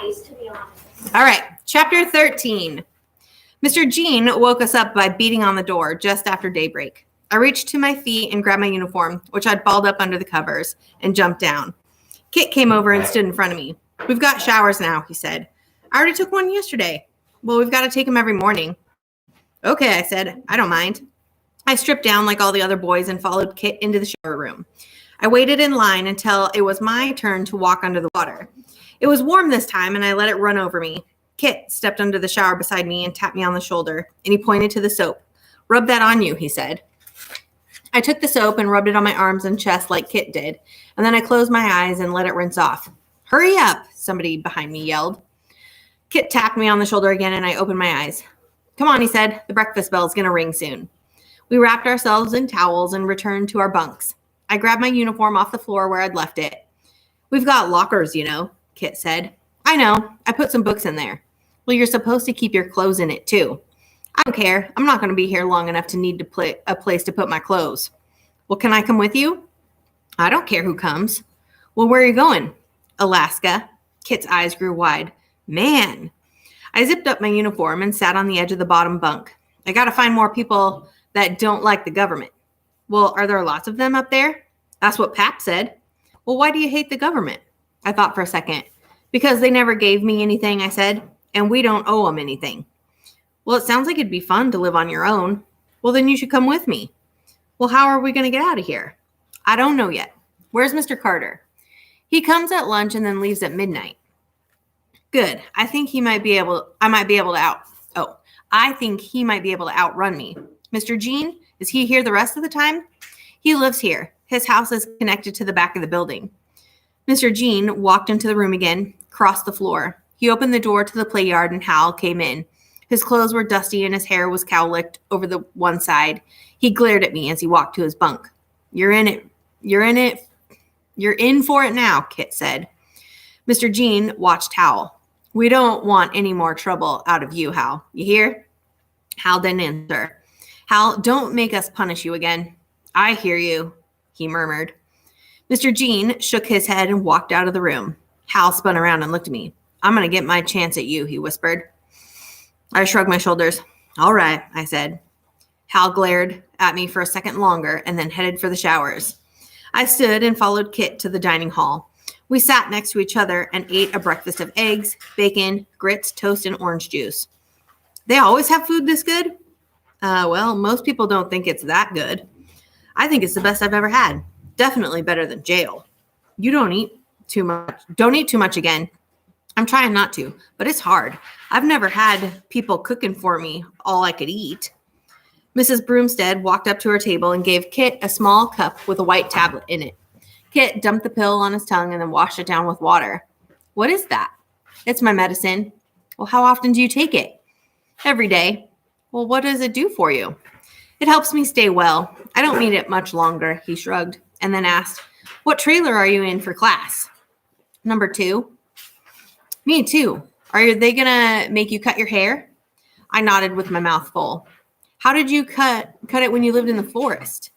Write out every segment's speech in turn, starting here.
nice, to be honest. All right, chapter 13. Mr. Jean woke us up by beating on the door just after daybreak. I reached to my feet and grabbed my uniform, which I'd balled up under the covers, and jumped down. Kit came over and stood in front of me. We've got showers now, he said. I already took one yesterday. Well, we've got to take them every morning. Okay, I said. I don't mind. I stripped down like all the other boys and followed Kit into the shower room. I waited in line until it was my turn to walk under the water. It was warm this time, and I let it run over me. Kit stepped under the shower beside me and tapped me on the shoulder, and he pointed to the soap. Rub that on you, he said. I took the soap and rubbed it on my arms and chest like Kit did, and then I closed my eyes and let it rinse off. Hurry up, somebody behind me yelled. Kit tapped me on the shoulder again, and I opened my eyes. Come on, he said. The breakfast bell's going to ring soon. We wrapped ourselves in towels and returned to our bunks. I grabbed my uniform off the floor where I'd left it. We've got lockers, you know, Kit said. I know. I put some books in there. Well, you're supposed to keep your clothes in it, too. I don't care. I'm not going to be here long enough to need a place to put my clothes. Well, can I come with you? I don't care who comes. Well, where are you going? Alaska. Kit's eyes grew wide. Man. I zipped up my uniform and sat on the edge of the bottom bunk. I got to find more people that don't like the government. Well, are there lots of them up there? That's what Pap said. Well, why do you hate the government? I thought for a second. Because they never gave me anything, I said, and we don't owe them anything. Well, it sounds like it'd be fun to live on your own. Well, then you should come with me. Well, how are we going to get out of here? I don't know yet. Where's Mr. Carter? He comes at lunch and then leaves at midnight. Good. I think he might be able to outrun me. Mr. Jean, is he here the rest of the time? He lives here. His house is connected to the back of the building. Mr. Jean walked into the room again, crossed the floor. He opened the door to the play yard and Hal came in. His clothes were dusty and his hair was cowlicked over the one side. He glared at me as he walked to his bunk. You're in for it now, Kit said. Mr. Jean watched Hal. We don't want any more trouble out of you, Hal. You hear? Hal didn't answer. Hal, don't make us punish you again. I hear you, he murmured. Mr. Jean shook his head and walked out of the room. Hal spun around and looked at me. I'm going to get my chance at you, he whispered. I shrugged my shoulders. All right, I said. Hal glared at me for a second longer and then headed for the showers. I stood and followed Kit to the dining hall. We sat next to each other and ate a breakfast of eggs, bacon, grits, toast, and orange juice. They always have food this good? Well, most people don't think it's that good. I think it's the best I've ever had. Definitely better than jail. You don't eat too much. Don't eat too much again. I'm trying not to, but it's hard. I've never had people cooking for me all I could eat. Mrs. Broomstead walked up to her table and gave Kit a small cup with a white tablet in it. Kit dumped the pill on his tongue and then washed it down with water. What is that? It's my medicine. Well, how often do you take it? Every day. Well, what does it do for you? It helps me stay well. I don't need it much longer, he shrugged, and then asked, what trailer are you in for class? Number 2. Me too. Are they going to make you cut your hair? I nodded with my mouth full. How did you cut it when you lived in the forest?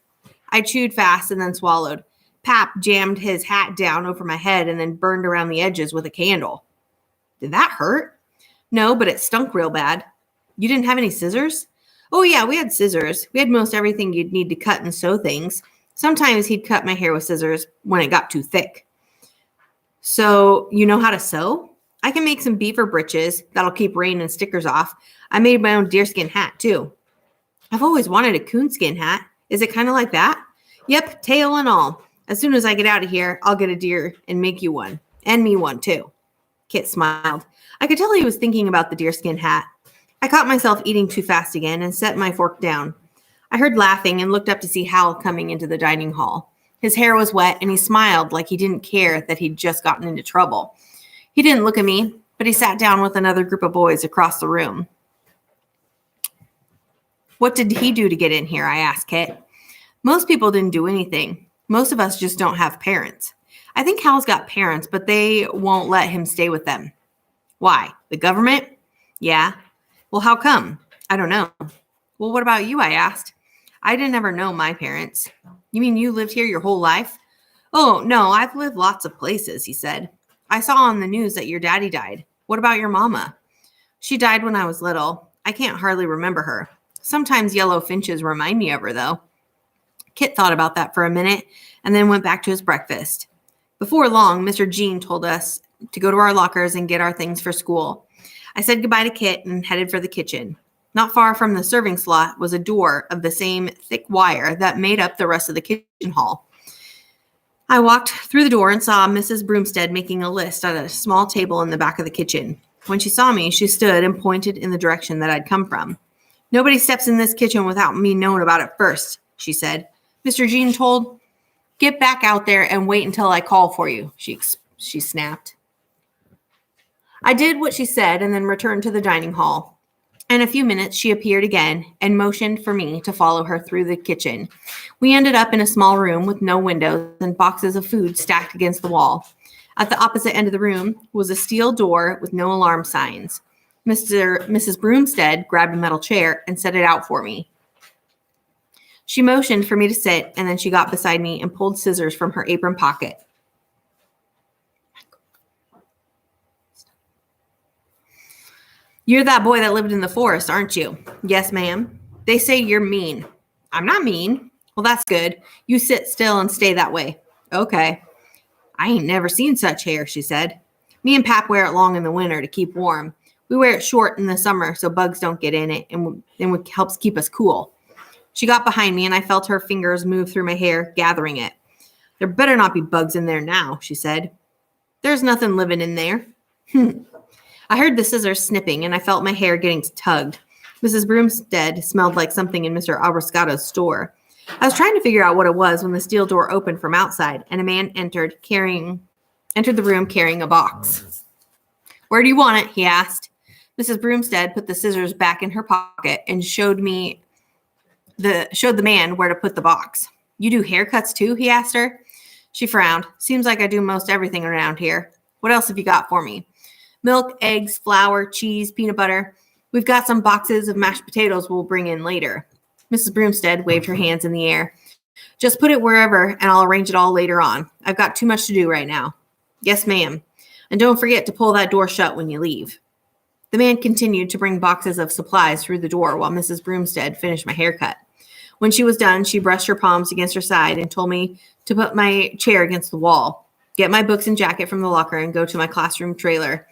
I chewed fast and then swallowed. Pap jammed his hat down over my head and then burned around the edges with a candle. Did that hurt? No, but it stunk real bad. You didn't have any scissors? Oh, yeah, we had scissors. We had most everything you'd need to cut and sew things. Sometimes he'd cut my hair with scissors when it got too thick. So you know how to sew? I can make some beaver breeches that'll keep rain and stickers off. I made my own deerskin hat, too. I've always wanted a coonskin hat. Is it kind of like that? Yep, tail and all. As soon as I get out of here, I'll get a deer and make you one. And me one, too. Kit smiled. I could tell he was thinking about the deerskin hat. I caught myself eating too fast again and set my fork down. I heard laughing and looked up to see Hal coming into the dining hall. His hair was wet and he smiled like he didn't care that he'd just gotten into trouble. He didn't look at me, but he sat down with another group of boys across the room. What did he do to get in here? I asked Kit. Most people didn't do anything. Most of us just don't have parents. I think Hal's got parents, but they won't let him stay with them. Why? The government? Yeah. Well, how come? I don't know. Well, what about you? I asked. I didn't ever know my parents. You mean you lived here your whole life? Oh, no, I've lived lots of places, he said. I saw on the news that your daddy died. What about your mama? She died when I was little. I can't hardly remember her. Sometimes yellow finches remind me of her, though. Kit thought about that for a minute and then went back to his breakfast. Before long, Mr. Jean told us to go to our lockers and get our things for school. I said goodbye to Kit and headed for the kitchen. Not far from the serving slot was a door of the same thick wire that made up the rest of the kitchen hall. I walked through the door and saw Mrs. Broomstead making a list at a small table in the back of the kitchen. When she saw me, she stood and pointed in the direction that I'd come from. Nobody steps in this kitchen without me knowing about it first, she said. Mr. Jean told, get back out there and wait until I call for you, she snapped. I did what she said and then returned to the dining hall. In a few minutes, she appeared again and motioned for me to follow her through the kitchen. We ended up in a small room with no windows and boxes of food stacked against the wall. At the opposite end of the room was a steel door with no alarm signs. Mrs. Broomstead grabbed a metal chair and set it out for me. She motioned for me to sit, and then she got beside me and pulled scissors from her apron pocket. You're that boy that lived in the forest, aren't you? Yes, ma'am. They say you're mean. I'm not mean. Well, that's good. You sit still and stay that way. Okay. I ain't never seen such hair, she said. Me and Pap wear it long in the winter to keep warm. We wear it short in the summer so bugs don't get in it and it helps keep us cool. She got behind me and I felt her fingers move through my hair, gathering it. There better not be bugs in there now, she said. There's nothing living in there. I heard the scissors snipping and I felt my hair getting tugged. Mrs. Broomstead smelled like something in Mr. Albrascato's store. I was trying to figure out what it was when the steel door opened from outside and a man entered the room carrying a box. Where do you want it? He asked. Mrs. Broomstead put the scissors back in her pocket and showed the man where to put the box. You do haircuts too? He asked her. She frowned. Seems like I do most everything around here. What else have you got for me? Milk, eggs, flour, cheese, peanut butter. We've got some boxes of mashed potatoes we'll bring in later. Mrs. Broomstead waved her hands in the air. Just put it wherever and I'll arrange it all later on. I've got too much to do right now. Yes, ma'am. And don't forget to pull that door shut when you leave. The man continued to bring boxes of supplies through the door while Mrs. Broomstead finished my haircut. When she was done, she brushed her palms against her side and told me to put my chair against the wall, get my books and jacket from the locker, and go to my classroom trailer.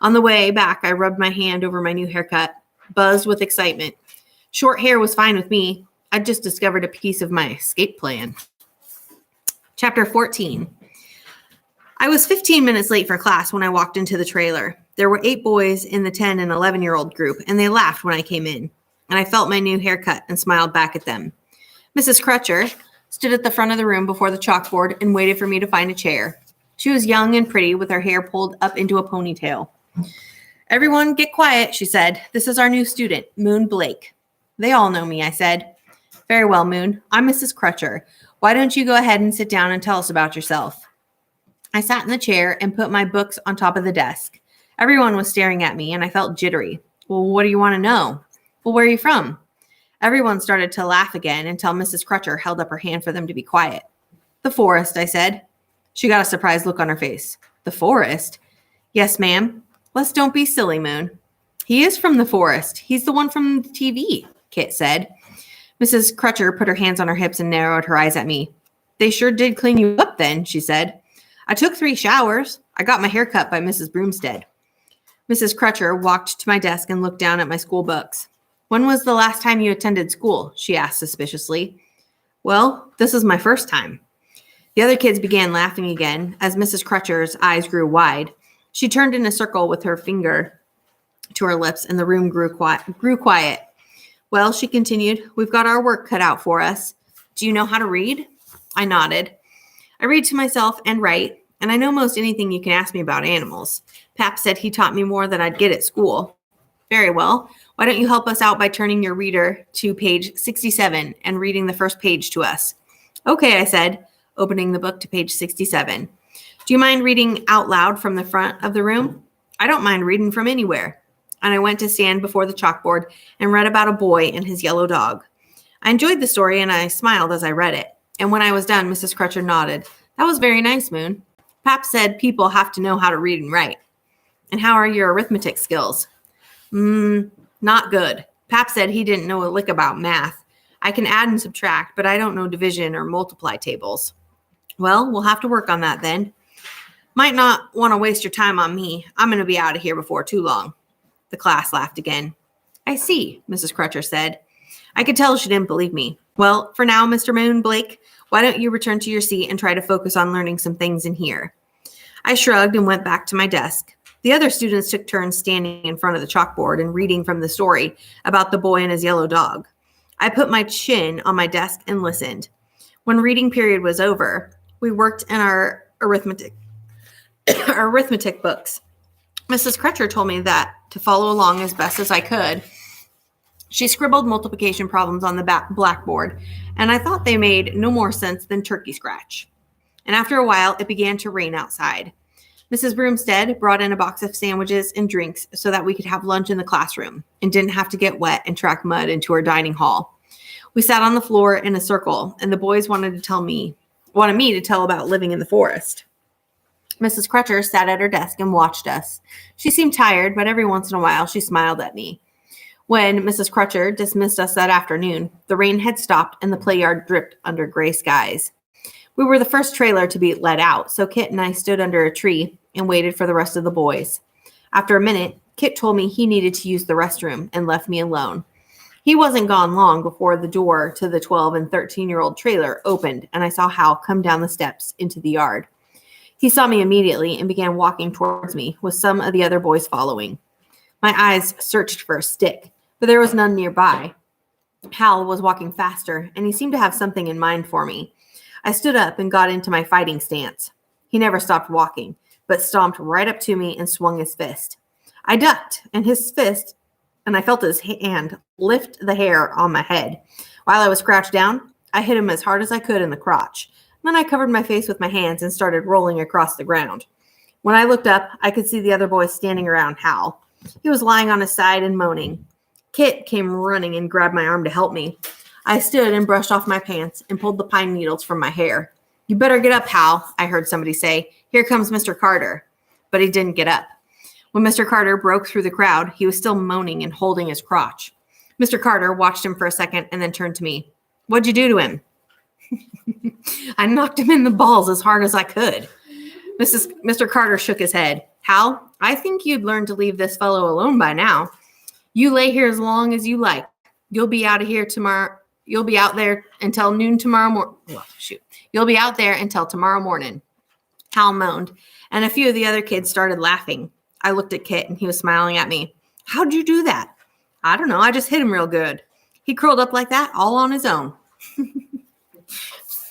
On the way back, I rubbed my hand over my new haircut, buzzed with excitement. Short hair was fine with me. I'd just discovered a piece of my escape plan. Chapter 14. I was 15 minutes late for class when I walked into the trailer. There were 8 boys in the 10 and 11-year-old group, and they laughed when I came in, and I felt my new haircut and smiled back at them. Mrs. Crutcher stood at the front of the room before the chalkboard and waited for me to find a chair. She was young and pretty with her hair pulled up into a ponytail. Everyone get quiet, she said. This is our new student, Moon Blake. They all know me, I said. Very well, Moon. I'm Mrs. Crutcher. Why don't you go ahead and sit down and tell us about yourself? I sat in the chair and put my books on top of the desk. Everyone was staring at me and I felt jittery. Well, what do you want to know? Well, where are you from? Everyone started to laugh again until Mrs. Crutcher held up her hand for them to be quiet. The forest, I said. She got a surprised look on her face. The forest? Yes, ma'am. Let's don't be silly, Moon. He is from the forest. He's the one from the TV, Kit said. Mrs. Crutcher put her hands on her hips and narrowed her eyes at me. They sure did clean you up then, she said. I took 3 showers. I got my hair cut by Mrs. Broomstead. Mrs. Crutcher walked to my desk and looked down at my school books. When was the last time you attended school? She asked suspiciously. Well, this is my first time. The other kids began laughing again as Mrs. Crutcher's eyes grew wide. She turned in a circle with her finger to her lips and the room grew quiet. Well, she continued, we've got our work cut out for us. Do you know how to read? I nodded. I read to myself and write, and I know most anything you can ask me about animals. Pap said he taught me more than I'd get at school. Very well. Why don't you help us out by turning your reader to page 67 and reading the first page to us? Okay, I said, opening the book to page 67. Do you mind reading out loud from the front of the room? I don't mind reading from anywhere. And I went to stand before the chalkboard and read about a boy and his yellow dog. I enjoyed the story and I smiled as I read it. And when I was done, Mrs. Crutcher nodded. That was very nice, Moon. Pap said people have to know how to read and write. And how are your arithmetic skills? Not good. Pap said he didn't know a lick about math. I can add and subtract, but I don't know division or multiply tables. Well, we'll have to work on that then. Might not want to waste your time on me. I'm going to be out of here before too long. The class laughed again. I see, Mrs. Crutcher said. I could tell she didn't believe me. Well, for now, Mr. Moon Blake, why don't you return to your seat and try to focus on learning some things in here? I shrugged and went back to my desk. The other students took turns standing in front of the chalkboard and reading from the story about the boy and his yellow dog. I put my chin on my desk and listened. When reading period was over, we worked in our arithmetic books. Mrs. Crutcher told me that to follow along as best as I could. She scribbled multiplication problems on the blackboard, and I thought they made no more sense than turkey scratch. And after a while, it began to rain outside. Mrs. Broomstead brought in a box of sandwiches and drinks so that we could have lunch in the classroom and didn't have to get wet and track mud into our dining hall. We sat on the floor in a circle, and the boys wanted me to tell about living in the forest. Mrs. Crutcher sat at her desk and watched us. She seemed tired, but every once in a while she smiled at me. When Mrs. Crutcher dismissed us that afternoon, the rain had stopped and the play yard dripped under gray skies. We were the first trailer to be let out, so Kit and I stood under a tree and waited for the rest of the boys. After a minute, Kit told me he needed to use the restroom and left me alone. He wasn't gone long before the door to the 12 and 13-year-old trailer opened, and I saw Hal come down the steps into the yard. He saw me immediately and began walking towards me, with some of the other boys following. My eyes searched for a stick, but there was none nearby. Hal was walking faster, and he seemed to have something in mind for me. I stood up and got into my fighting stance. He never stopped walking, but stomped right up to me and swung his fist. I ducked, and I felt his hand lift the hair on my head. While I was crouched down, I hit him as hard as I could in the crotch. Then I covered my face with my hands and started rolling across the ground. When I looked up, I could see the other boys standing around Hal. He was lying on his side and moaning. Kit came running and grabbed my arm to help me. I stood and brushed off my pants and pulled the pine needles from my hair. You better get up, Hal, I heard somebody say. Here comes Mr. Carter. But he didn't get up. When Mr. Carter broke through the crowd, he was still moaning and holding his crotch. Mr. Carter watched him for a second and then turned to me. What'd you do to him? I knocked him in the balls as hard as I could. Mr. Carter shook his head. Hal, I think you'd learn to leave this fellow alone by now. You lay here as long as you like. You'll be out of here tomorrow. You'll be out there until noon tomorrow morning. You'll be out there until tomorrow morning. Hal moaned, and a few of the other kids started laughing. I looked at Kit, and he was smiling at me. How'd you do that? I don't know. I just hit him real good. He curled up like that all on his own.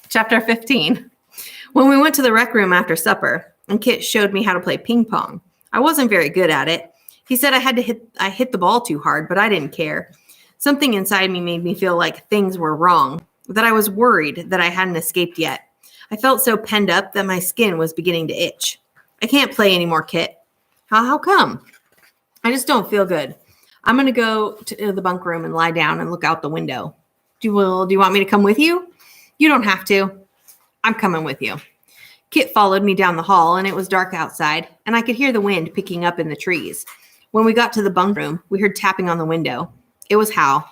Chapter 15. When we went to the rec room after supper, and Kit showed me how to play ping pong, I wasn't very good at it. He said I hit the ball too hard, but I didn't care. Something inside me made me feel like things were wrong, that I was worried that I hadn't escaped yet. I felt so penned up that my skin was beginning to itch. I can't play anymore, Kit. How come? I just don't feel good. I'm going to go to the bunk room and lie down and look out the window. Do you want me to come with you? You don't have to. I'm coming with you. Kit followed me down the hall, and it was dark outside, and I could hear the wind picking up in the trees. When we got to the bunk room, we heard tapping on the window. It was Hal.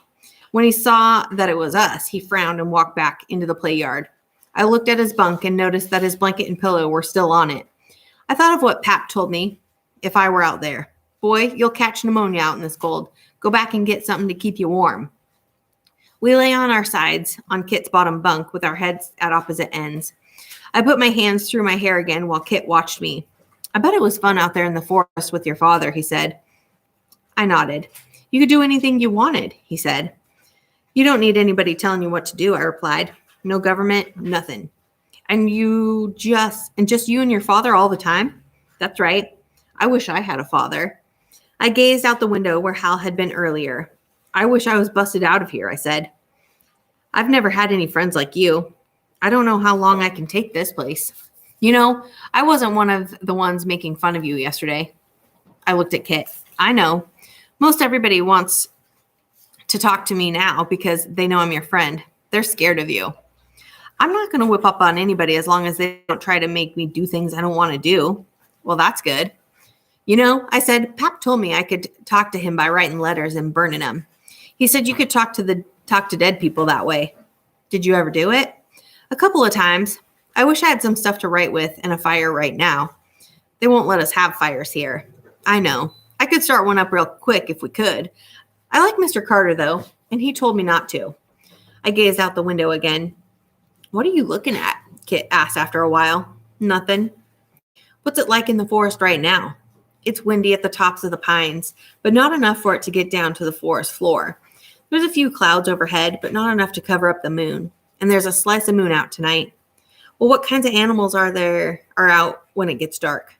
When he saw that it was us, he frowned and walked back into the play yard. I looked at his bunk and noticed that his blanket and pillow were still on it. I thought of what Pap told me if I were out there. Boy, you'll catch pneumonia out in this cold. Go back and get something to keep you warm. We lay on our sides on Kit's bottom bunk with our heads at opposite ends. I put my hands through my hair again while Kit watched me. I bet it was fun out there in the forest with your father, he said. I nodded. You could do anything you wanted, he said. You don't need anybody telling you what to do, I replied. No government, nothing. And just you and your father all the time? That's right. I wish I had a father. I gazed out the window where Hal had been earlier. I wish I was busted out of here, I said. I've never had any friends like you. I don't know how long I can take this place. You know, I wasn't one of the ones making fun of you yesterday. I looked at Kit. I know. Most everybody wants to talk to me now because they know I'm your friend. They're scared of you. I'm not going to whip up on anybody as long as they don't try to make me do things I don't want to do. Well, that's good. I said, Pap told me I could talk to him by writing letters and burning them. He said you could talk to dead people that way. Did you ever do it? A couple of times. I wish I had some stuff to write with and a fire right now. They won't let us have fires here. I know. I could start one up real quick if we could. I like Mr. Carter, though, and he told me not to. I gazed out the window again. What are you looking at? Kit asked after a while. Nothing. What's it like in the forest right now? It's windy at the tops of the pines, but not enough for it to get down to the forest floor. There's a few clouds overhead, but not enough to cover up the moon. And there's a slice of moon out tonight. Well, what kinds of animals are out when it gets dark?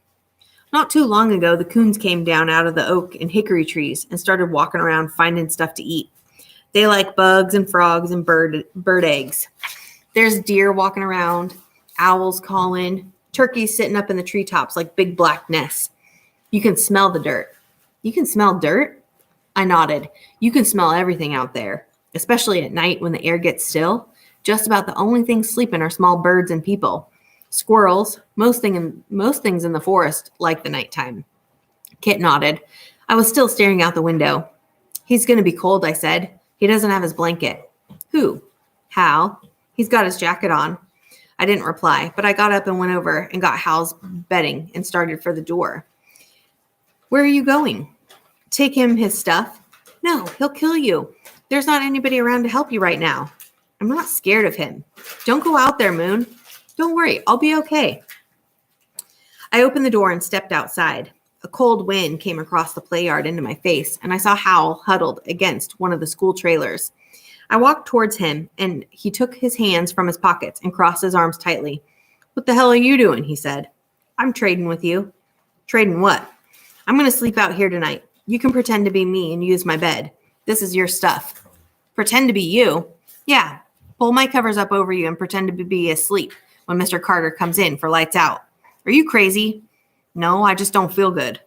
Not too long ago, the coons came down out of the oak and hickory trees and started walking around finding stuff to eat. They like bugs and frogs and bird eggs. There's deer walking around, owls calling, turkeys sitting up in the treetops like big black nests. You can smell the dirt. You can smell dirt? I nodded. You can smell everything out there, especially at night when the air gets still. Just about the only things sleeping are small birds and people. Squirrels, most things in the forest like the nighttime. Kit nodded. I was still staring out the window. He's going to be cold, I said. He doesn't have his blanket. Who? Hal. He's got his jacket on. I didn't reply, but I got up and went over and got Hal's bedding and started for the door. Where are you going? Take him his stuff? No, he'll kill you. There's not anybody around to help you right now. I'm not scared of him. Don't go out there, Moon. Don't worry, I'll be okay. I opened the door and stepped outside. A cold wind came across the play yard into my face, and I saw Hal huddled against one of the school trailers. I walked towards him, and he took his hands from his pockets and crossed his arms tightly. What the hell are you doing? He said. I'm trading with you. Trading what? I'm going to sleep out here tonight. You can pretend to be me and use my bed. This is your stuff. Pretend to be you? Yeah. Pull my covers up over you and pretend to be asleep when Mr. Carter comes in for lights out. Are you crazy? No, I just don't feel good.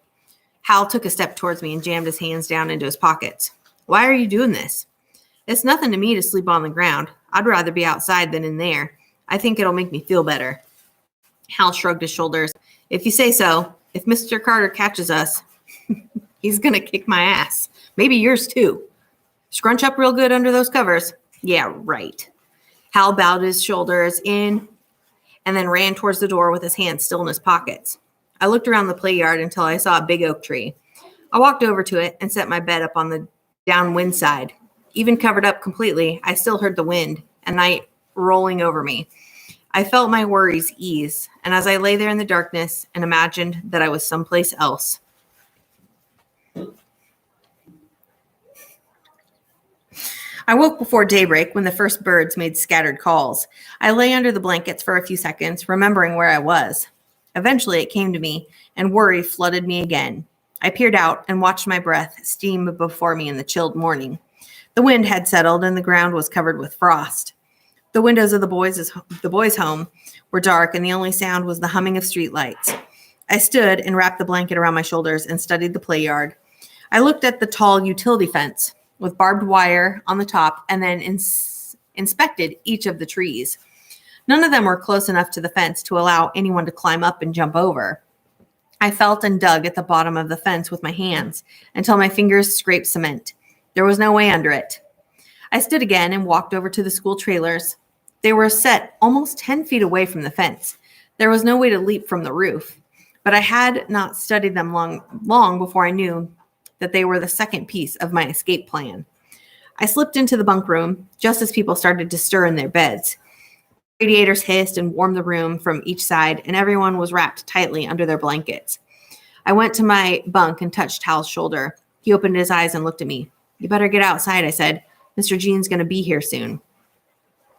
Hal took a step towards me and jammed his hands down into his pockets. Why are you doing this? It's nothing to me to sleep on the ground. I'd rather be outside than in there. I think it'll make me feel better. Hal shrugged his shoulders. If you say so. If Mr. Carter catches us, he's going to kick my ass. Maybe yours too. Scrunch up real good under those covers. Yeah, right. Hal bowed his shoulders in and then ran towards the door with his hands still in his pockets. I looked around the play yard until I saw a big oak tree. I walked over to it and set my bed up on the downwind side. Even covered up completely, I still heard the wind and night rolling over me. I felt my worries ease, and as I lay there in the darkness and imagined that I was someplace else. I woke before daybreak when the first birds made scattered calls. I lay under the blankets for a few seconds, remembering where I was. Eventually it came to me, and worry flooded me again. I peered out and watched my breath steam before me in the chilled morning. The wind had settled, and the ground was covered with frost. The windows of the boys' home were dark, and the only sound was the humming of streetlights. I stood and wrapped the blanket around my shoulders and studied the play yard. I looked at the tall utility fence with barbed wire on the top and then inspected each of the trees. None of them were close enough to the fence to allow anyone to climb up and jump over. I felt and dug at the bottom of the fence with my hands until my fingers scraped cement. There was no way under it. I stood again and walked over to the school trailers. They were set almost 10 feet away from the fence. There was no way to leap from the roof, but I had not studied them long before I knew that they were the second piece of my escape plan. I slipped into the bunk room just as people started to stir in their beds. Radiators hissed and warmed the room from each side, and everyone was wrapped tightly under their blankets. I went to my bunk and touched Hal's shoulder. He opened his eyes and looked at me. You better get outside, I said. Mr. Jean's going to be here soon.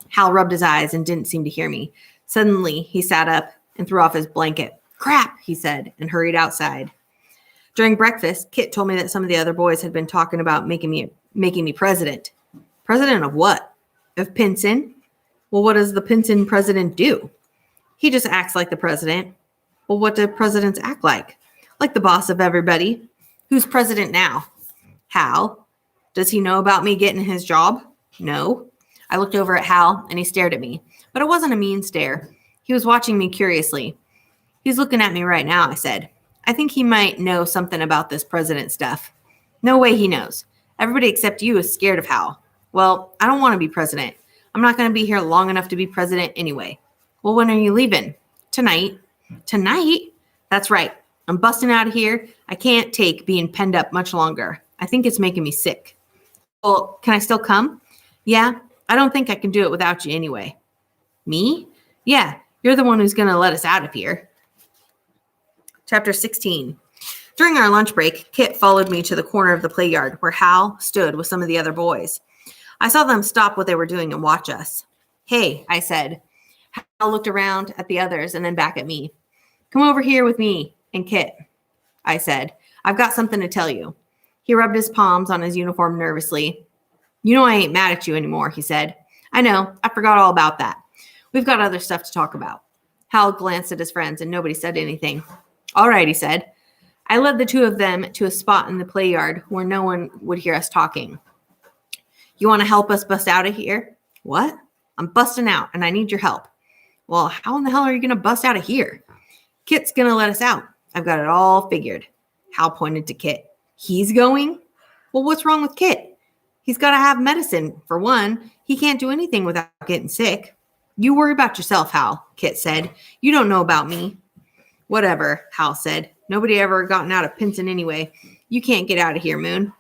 Hal rubbed his eyes and didn't seem to hear me. Suddenly, he sat up and threw off his blanket. Crap, he said, and hurried outside. During breakfast, Kit told me that some of the other boys had been talking about making me president. President of what? Of Pinson? Well, what does the Pinson president do? He just acts like the president. Well, what do presidents act like? Like the boss of everybody. Who's president now? Hal. Does he know about me getting his job? No. I looked over at Hal, and he stared at me. But it wasn't a mean stare. He was watching me curiously. He's looking at me right now, I said. I think he might know something about this president stuff. No way he knows. Everybody except you is scared of Hal. Well, I don't want to be president. I'm not going to be here long enough to be president anyway. Well, when are you leaving? Tonight. Tonight? That's right. I'm busting out of here. I can't take being penned up much longer. I think it's making me sick. Well, can I still come? Yeah, I don't think I can do it without you anyway. Me? Yeah, you're the one who's going to let us out of here. Chapter 16. During our lunch break, Kit followed me to the corner of the play yard where Hal stood with some of the other boys. I saw them stop what they were doing and watch us. Hey, I said. Hal looked around at the others and then back at me. Come over here with me and Kit, I said. I've got something to tell you. He rubbed his palms on his uniform nervously. You know I ain't mad at you anymore, he said. I know. I forgot all about that. We've got other stuff to talk about. Hal glanced at his friends and nobody said anything. All right, he said. I led the two of them to a spot in the play yard where no one would hear us talking. You want to help us bust out of here? What? I'm busting out and I need your help. Well, how in the hell are you going to bust out of here? Kit's going to let us out. I've got it all figured. Hal pointed to Kit. He's going? Well, what's wrong with Kit? He's got to have medicine. For one, he can't do anything without getting sick. You worry about yourself, Hal, Kit said. You don't know about me. Whatever, Hal said. Nobody ever gotten out of Pinson anyway. You can't get out of here, Moon.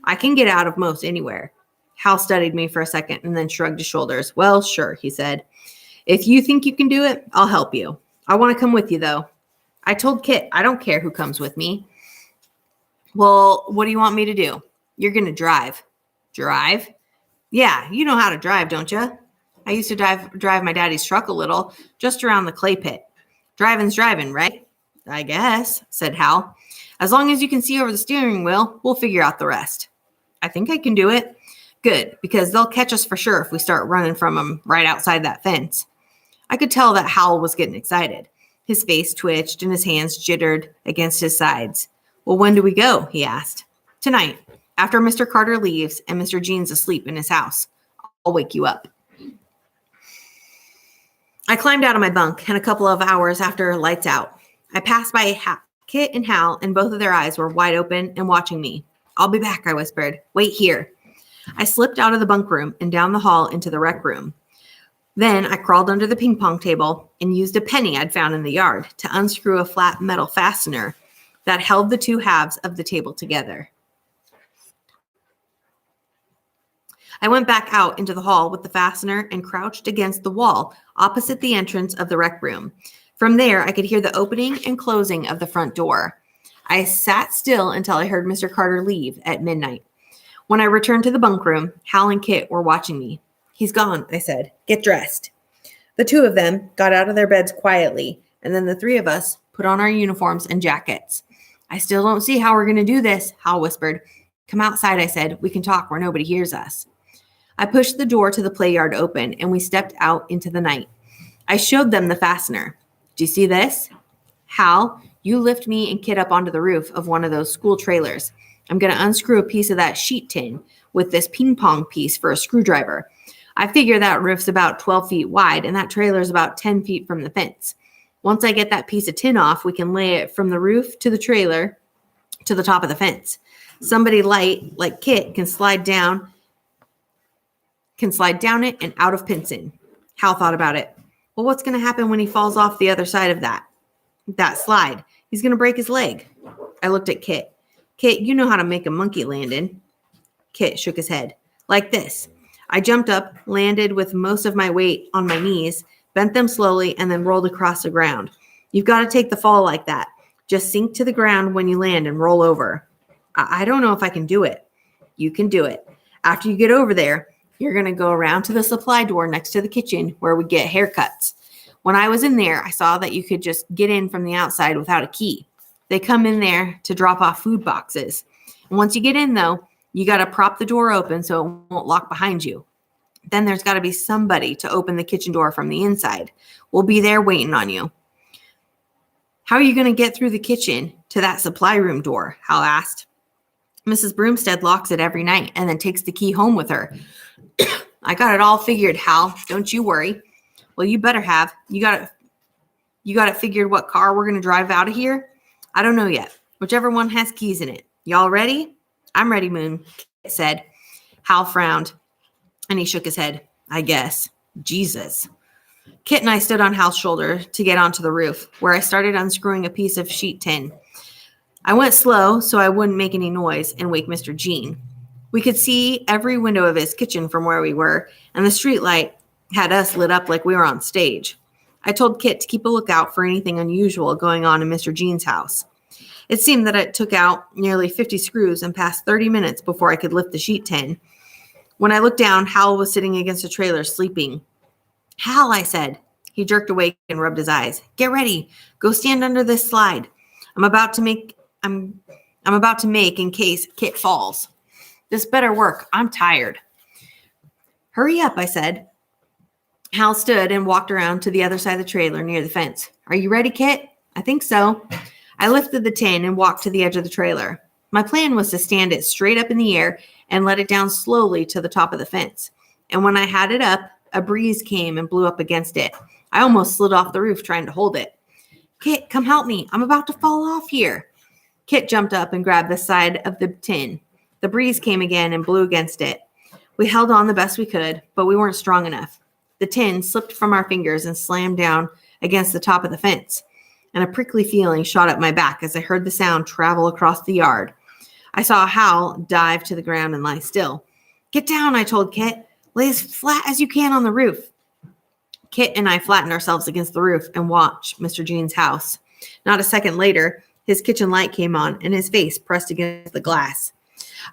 I can get out of most anywhere. Hal studied me for a second and then shrugged his shoulders. Well, sure, he said. If you think you can do it, I'll help you. I want to come with you, though. I told Kit I don't care who comes with me. Well, what do you want me to do? You're going to drive. Drive? Yeah, you know how to drive, don't you? I used to drive my daddy's truck a little, just around the clay pit. Driving's driving, right? I guess, said Hal. As long as you can see over the steering wheel, we'll figure out the rest. I think I can do it. Good, because they'll catch us for sure if we start running from them right outside that fence. I could tell that Hal was getting excited. His face twitched and his hands jittered against his sides. Well, when do we go? He asked. Tonight, after Mr. Carter leaves and Mr. Jean's asleep in his house. I'll wake you up. I climbed out of my bunk, and a couple of hours after lights out, I passed by Kit and Hal, and both of their eyes were wide open and watching me. I'll be back, I whispered. Wait here. I slipped out of the bunk room and down the hall into the rec room. Then I crawled under the ping pong table and used a penny I'd found in the yard to unscrew a flat metal fastener that held the two halves of the table together. I went back out into the hall with the fastener and crouched against the wall opposite the entrance of the rec room. From there, I could hear the opening and closing of the front door. I sat still until I heard Mr. Carter leave at midnight. When I returned to the bunk room, Hal and Kit were watching me. He's gone, I said. Get dressed. The two of them got out of their beds quietly, and then the three of us put on our uniforms and jackets. I still don't see how we're going to do this, Hal whispered. Come outside, I said. We can talk where nobody hears us. I pushed the door to the play yard open, and we stepped out into the night. I showed them the fastener. Do you see this? Hal, you lift me and Kit up onto the roof of one of those school trailers. I'm going to unscrew a piece of that sheet tin with this ping pong piece for a screwdriver. I figure that roof's about 12 feet wide, and that trailer's about 10 feet from the fence. Once I get that piece of tin off, we can lay it from the roof to the trailer to the top of the fence. Somebody light, like Kit, can slide down it and out of Pinson. Hal thought about it. Well, what's going to happen when he falls off the other side of that slide? He's going to break his leg. I looked at Kit. Kit, you know how to make a monkey landing. Kit shook his head. Like this. I jumped up, landed with most of my weight on my knees, bent them slowly, and then rolled across the ground. You've got to take the fall like that. Just sink to the ground when you land and roll over. I don't know if I can do it. You can do it. After you get over there, you're going to go around to the supply door next to the kitchen where we get haircuts. When I was in there, I saw that you could just get in from the outside without a key. They come in there to drop off food boxes. And once you get in, though, you got to prop the door open so it won't lock behind you. Then there's got to be somebody to open the kitchen door from the inside. We'll be there waiting on you. How are you going to get through the kitchen to that supply room door? Hal asked. Mrs. Broomstead locks it every night and then takes the key home with her. I got it all figured, Hal. Don't you worry. Well, you better have. You got it figured what car we're going to drive out of here? I don't know yet. Whichever one has keys in it. Y'all ready? I'm ready, Moon, Kit said. Hal frowned, and he shook his head. I guess. Jesus. Kit and I stood on Hal's shoulder to get onto the roof, where I started unscrewing a piece of sheet tin. I went slow so I wouldn't make any noise and wake Mr. Jean. We could see every window of his kitchen from where we were, and the street light had us lit up like we were on stage. I told Kit to keep a lookout for anything unusual going on in Mr. Jean's house. It seemed that it took out nearly 50 screws and passed 30 minutes before I could lift the sheet tin. When I looked down, Hal was sitting against a trailer sleeping. Hal, I said. He jerked awake and rubbed his eyes. Get ready. Go stand under this slide. I'm about to make in case Kit falls. This better work. I'm tired. Hurry up, I said. Hal stood and walked around to the other side of the trailer near the fence. Are you ready, Kit? I think so. I lifted the tin and walked to the edge of the trailer. My plan was to stand it straight up in the air and let it down slowly to the top of the fence. And when I had it up, a breeze came and blew up against it. I almost slid off the roof trying to hold it. Kit, come help me. I'm about to fall off here. Kit jumped up and grabbed the side of the tin. The breeze came again and blew against it. We held on the best we could, but we weren't strong enough. The tin slipped from our fingers and slammed down against the top of the fence, and a prickly feeling shot up my back as I heard the sound travel across the yard. I saw Hal dive to the ground and lie still. Get down, I told Kit. Lay as flat as you can on the roof. Kit and I flattened ourselves against the roof and watched Mr. Jean's house. Not a second later, his kitchen light came on and his face pressed against the glass.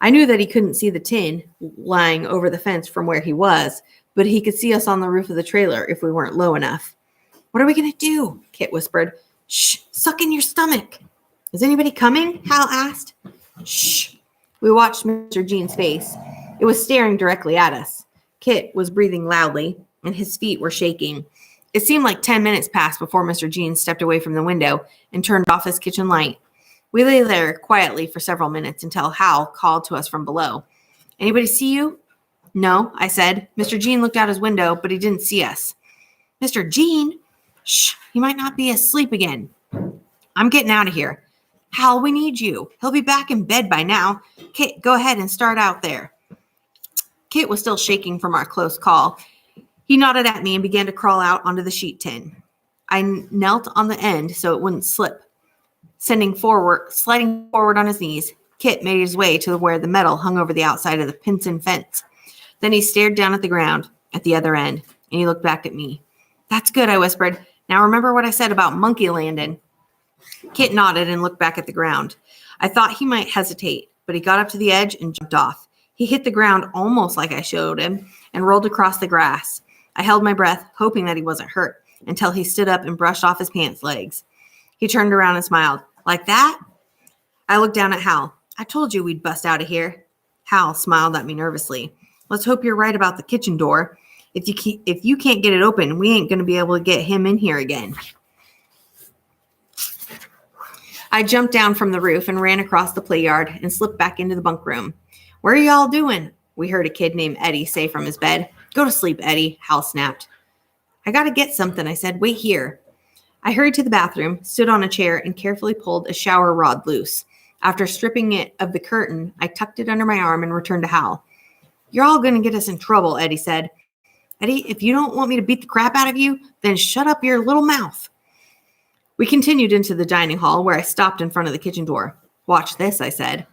I knew that he couldn't see the tin lying over the fence from where he was, but he could see us on the roof of the trailer if we weren't low enough. What are we going to do? Kit whispered. Shh, suck in your stomach. Is anybody coming? Hal asked. Shh. We watched Mr. Jean's face. It was staring directly at us. Kit was breathing loudly, and his feet were shaking. It seemed like 10 minutes passed before Mr. Jean stepped away from the window and turned off his kitchen light. We lay there quietly for several minutes until Hal called to us from below. Anybody see you? No, I said. Mr. Jean looked out his window, but he didn't see us. Mr. Jean? Shh, he might not be asleep again. I'm getting out of here. Hal, we need you. He'll be back in bed by now. Kit, go ahead and start out there. Kit was still shaking from our close call. He nodded at me and began to crawl out onto the sheet tin. I knelt on the end so it wouldn't slip. Sliding forward on his knees, Kit made his way to where the metal hung over the outside of the Pinson fence. Then he stared down at the ground at the other end, and he looked back at me. That's good, I whispered. Now remember what I said about monkey landing. Kit nodded and looked back at the ground. I thought he might hesitate, but he got up to the edge and jumped off. He hit the ground almost like I showed him and rolled across the grass. I held my breath, hoping that he wasn't hurt, until he stood up and brushed off his pants legs. He turned around and smiled. Like that? I looked down at Hal. I told you we'd bust out of here. Hal smiled at me nervously. Let's hope you're right about the kitchen door. If you can't get it open, we ain't going to be able to get him in here again. I jumped down from the roof and ran across the play yard and slipped back into the bunk room. Where are y'all doing? We heard a kid named Eddie say from his bed. Go to sleep, Eddie, Hal snapped. I got to get something, I said. Wait here. I hurried to the bathroom, stood on a chair, and carefully pulled a shower rod loose. After stripping it of the curtain, I tucked it under my arm and returned to Hal. You're all going to get us in trouble, Eddie said. Eddie, if you don't want me to beat the crap out of you, then shut up your little mouth. We continued into the dining hall where I stopped in front of the kitchen door. Watch this, I said.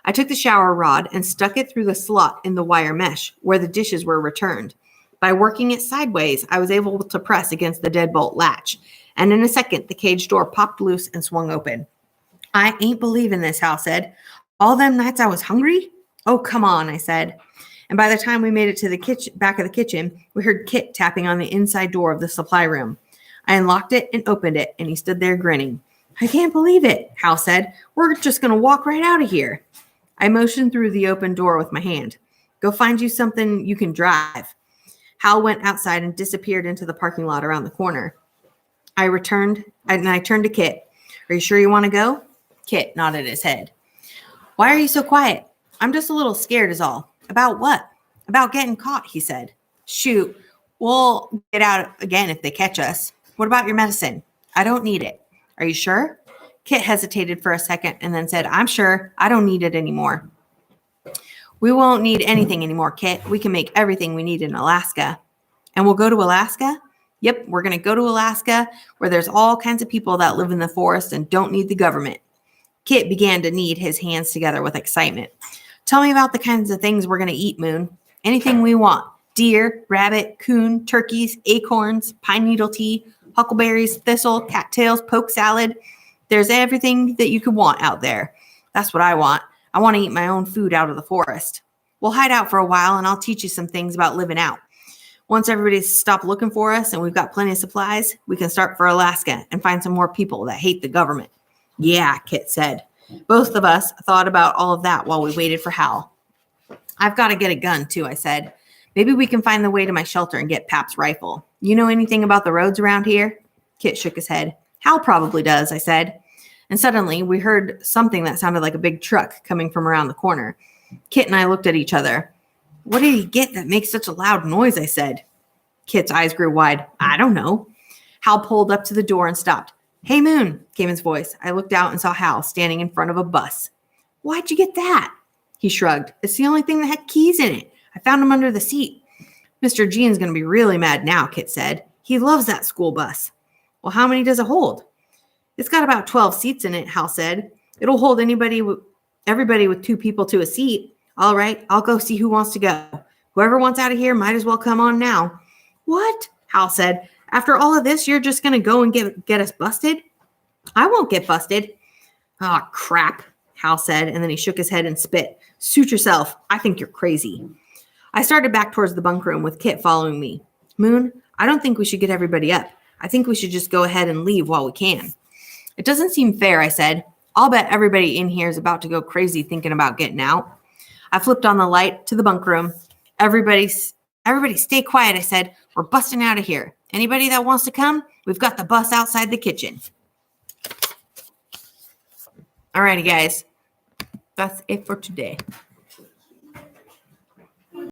I took the shower rod and stuck it through the slot in the wire mesh where the dishes were returned. By working it sideways, I was able to press against the deadbolt latch, and in a second, the cage door popped loose and swung open. I ain't believing this, Hal said. All them nights I was hungry? Oh, come on, I said. And by the time we made it to the back of the kitchen, we heard Kit tapping on the inside door of the supply room. I unlocked it and opened it, and he stood there grinning. I can't believe it, Hal said. We're just going to walk right out of here. I motioned through the open door with my hand. Go find you something you can drive. Hal went outside and disappeared into the parking lot around the corner. I turned to Kit. Are you sure you want to go? Kit nodded his head. Why are you so quiet? I'm just a little scared is all. About what? About getting caught, he said. Shoot, we'll get out again if they catch us. What about your medicine? I don't need it. Are you sure? Kit hesitated for a second and then said, I'm sure. I don't need it anymore. We won't need anything anymore, Kit. We can make everything we need in Alaska. And we'll go to Alaska? Yep, we're going to go to Alaska where there's all kinds of people that live in the forest and don't need the government. Kit began to knead his hands together with excitement. Tell me about the kinds of things we're going to eat, Moon. Anything we want. Deer, rabbit, coon, turkeys, acorns, pine needle tea, huckleberries, thistle, cattails, poke salad. There's everything that you could want out there. That's what I want. I want to eat my own food out of the forest. We'll hide out for a while and I'll teach you some things about living out. Once everybody's stopped looking for us and we've got plenty of supplies, we can start for Alaska and find some more people that hate the government. Yeah, Kit said. Both of us thought about all of that while we waited for Hal. I've got to get a gun too, I said. Maybe we can find the way to my shelter and get Pap's rifle. You know anything about the roads around here? Kit shook his head. Hal probably does, I said. And suddenly we heard something that sounded like a big truck coming from around the corner. Kit and I looked at each other. What did he get that makes such a loud noise? I said. Kit's eyes grew wide. I don't know. Hal pulled up to the door and stopped. Hey, Moon, came his voice. I looked out and saw Hal standing in front of a bus. Why'd you get that? He shrugged. It's the only thing that had keys in it. I found them under the seat. Mr. Gene's going to be really mad now, Kit said. He loves that school bus. Well, how many does it hold? It's got about 12 seats in it, Hal said. It'll hold everybody with 2 people to a seat. All right, I'll go see who wants to go. Whoever wants out of here might as well come on now. What? Hal said. After all of this, you're just going to go and get us busted? I won't get busted. Oh, crap, Hal said, and then he shook his head and spit. Suit yourself. I think you're crazy. I started back towards the bunk room with Kit following me. Moon, I don't think we should get everybody up. I think we should just go ahead and leave while we can. It doesn't seem fair, I said. I'll bet everybody in here is about to go crazy thinking about getting out. I flipped on the light to the bunk room. Everybody stay quiet, I said. We're busting out of here. Anybody that wants to come, we've got the bus outside the kitchen. All righty, guys. That's it for today.